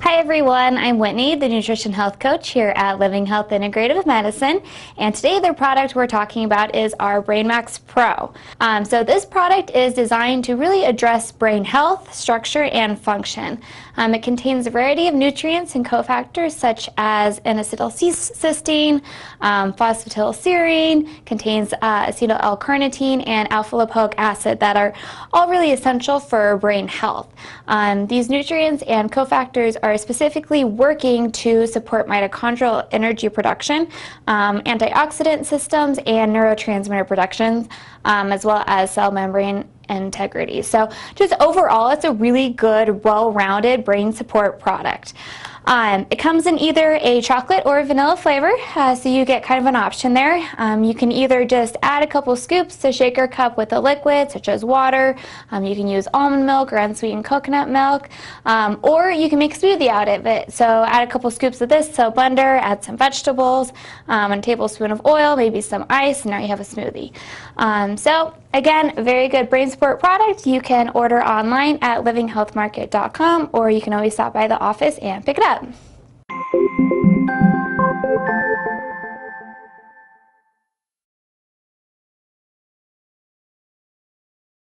Hi everyone, I'm Whitney, the Nutrition Health Coach here at Living Health Integrative Medicine, and today the product we're talking about is our BrainMax Pro. So this product is designed to really address brain health, structure, and function. It contains a variety of nutrients and cofactors such as N-acetylcysteine, phosphatidylserine, contains acetyl L-carnitine, and alpha-lipoic acid that are all really essential for brain health. These nutrients and cofactors are specifically working to support mitochondrial energy production, antioxidant systems, and neurotransmitter production, as well as cell membrane integrity. So just overall, it's a really good, well-rounded brain support product. It comes in either a chocolate or a vanilla flavor, so you get kind of an option there. You can either just add a couple scoops to shaker cup with a liquid, such as water. You can use almond milk or unsweetened coconut milk, or you can make a smoothie out of it. So add a couple scoops of this to a blender, add some vegetables, a tablespoon of oil, maybe some ice, and now you have a smoothie. So again, a very good brain support product. You can order online at livinghealthmarket.com, or you can always stop by the office and pick it up.